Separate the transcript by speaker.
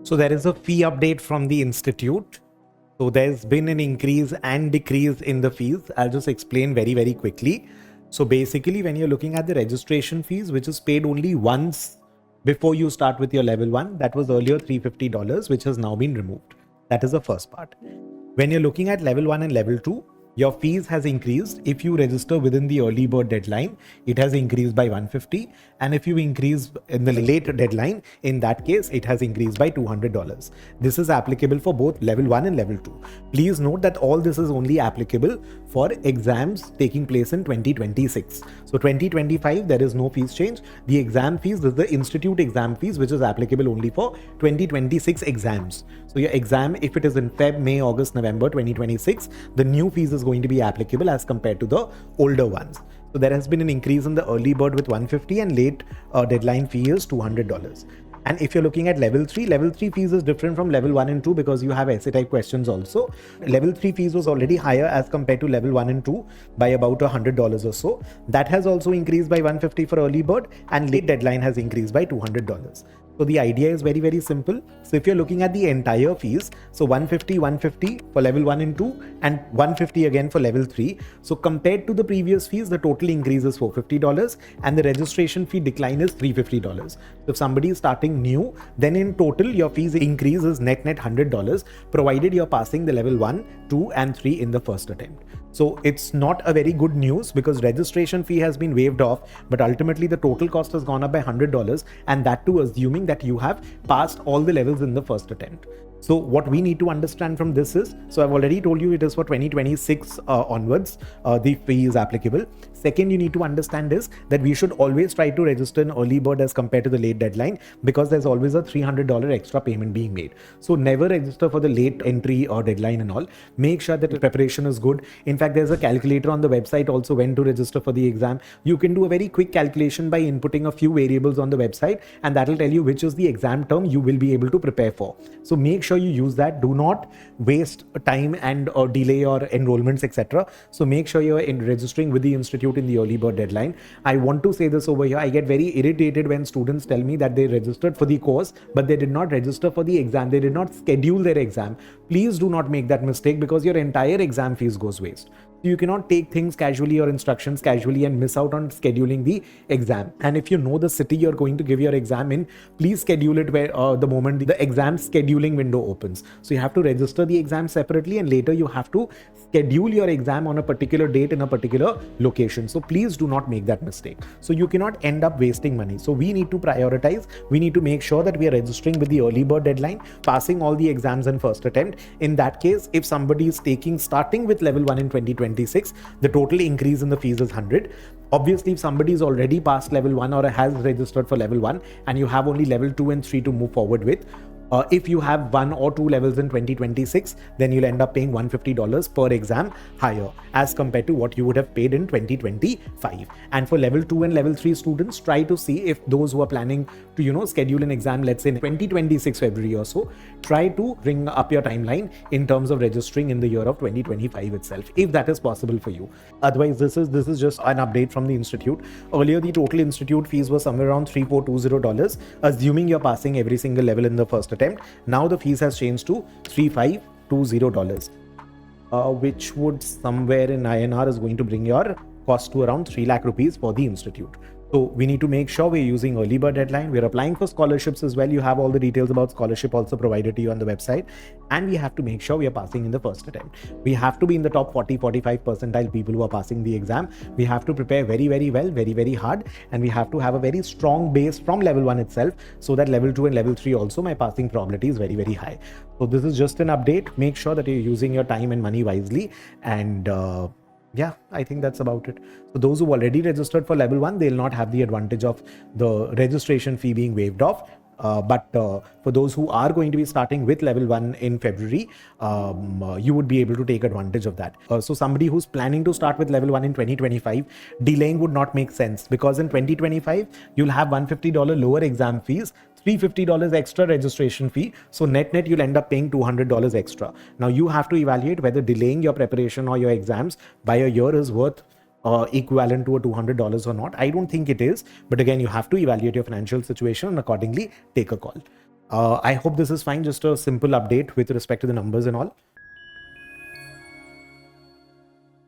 Speaker 1: So there is a fee update from the institute. So there's been an increase and decrease in the fees. I'll just explain very, very quickly. So basically, when you're looking at the registration fees, which is paid only once before you start with your level 1, that was earlier $350, which has now been removed. That is the first part. When you're looking at level 1 and level 2, your fees has increased. If you register within the early bird deadline, it has increased by 150. And if you increase in the late deadline, in that case, it has increased by $200. This is applicable for both level 1 and level 2. Please note that all this is only applicable for exams taking place in 2026. So 2025, there is no fees change. The exam fees is the institute exam fees, which is applicable only for 2026 exams. So your exam, if it is in Feb, May, August, November 2026, the new fees is going to be applicable as compared to the older ones. So there has been an increase in the early bird with 150 and late deadline fee is $200. And if you're looking at level 3 fees is different from level 1 and 2 because you have essay type questions also. Level 3 fees was already higher as compared to level 1 and 2 by about $100 or so. That has also increased by 150 for early bird and late deadline has increased by $200. So the idea is very, very simple. So if you're looking at the entire fees, so 150 for level 1 and 2 and 150 again for level 3. So compared to the previous fees, the total increase is $450 and the registration fee decline is $350. So if somebody is starting new, then in total your fees increase is net $100, provided you're passing the level 1, 2 and 3 in the first attempt. So it's not a very good news because registration fee has been waived off, but ultimately the total cost has gone up by $100, and that too assuming that you have passed all the levels in the first attempt. So what we need to understand from this is, so I've already told you it is for 2026 onwards, the fee is applicable. Second, you need to understand is that we should always try to register an early bird as compared to the late deadline because there's always a $300 extra payment being made. So never register for the late entry or deadline and all. Make sure that the preparation is good. In fact, there's a calculator on the website also when to register for the exam. You can do a very quick calculation by inputting a few variables on the website, and that will tell you which is the exam term you will be able to prepare for. So make sure you use that. Do not waste time and or delay your enrollments, etc. So make sure you're registering with the institute in the early bird deadline. I want to say this over here. I get very irritated when students tell me that they registered for the course, but they did not register for the exam. They did not schedule their exam. Please do not make that mistake because your entire exam fees goes waste. You cannot take things casually or instructions casually and miss out on scheduling the exam. And if you know the city you're going to give your exam in, please schedule it where the moment the exam scheduling window opens. So you have to register the exam separately and later you have to schedule your exam on a particular date in a particular location. So please do not make that mistake. So you cannot end up wasting money. So we need to prioritize. We need to make sure that we are registering with the early bird deadline, passing all the exams in first attempt. In that case, if somebody is starting with level 1 in 2026, the total increase in the fees is 100. Obviously, if somebody is already past level 1 or has registered for level 1 and you have only level 2 and 3 to move forward with, if you have 1 or 2 levels in 2026, then you'll end up paying $150 per exam higher as compared to what you would have paid in 2025. And for level 2 and level 3 students, try to see if those who are planning to, schedule an exam, let's say in 2026 February or so, try to bring up your timeline in terms of registering in the year of 2025 itself, if that is possible for you. Otherwise, this is just an update from the institute. Earlier, the total institute fees were somewhere around $3420, assuming you're passing every single level in the first attempt. Now the fees has changed to $3520, which would somewhere in INR is going to bring your cost to around 3 lakh rupees for the institute. So we need to make sure we're using early bird deadline. We're applying for scholarships as well. You have all the details about scholarship also provided to you on the website. And we have to make sure we are passing in the first attempt. We have to be in the top 40-45 percentile people who are passing the exam. We have to prepare very, very well, very, very hard. And we have to have a very strong base from level 1 itself so that level 2 and level 3 also my passing probability is very, very high. So this is just an update. Make sure that you're using your time and money wisely. And yeah, I think that's about it. So those who already registered for level 1, they'll not have the advantage of the registration fee being waived off. But for those who are going to be starting with level 1 in February, you would be able to take advantage of that. So somebody who's planning to start with level 1 in 2025, delaying would not make sense because in 2025, you'll have $150 lower exam fees, $350 extra registration fee. So net you'll end up paying $200 extra. Now you have to evaluate whether delaying your preparation or your exams by a year is worth equivalent to a $200 or not. I don't think it is, but again, you have to evaluate your financial situation and accordingly take a call. I hope this is fine. Just a simple update with respect to the numbers and all.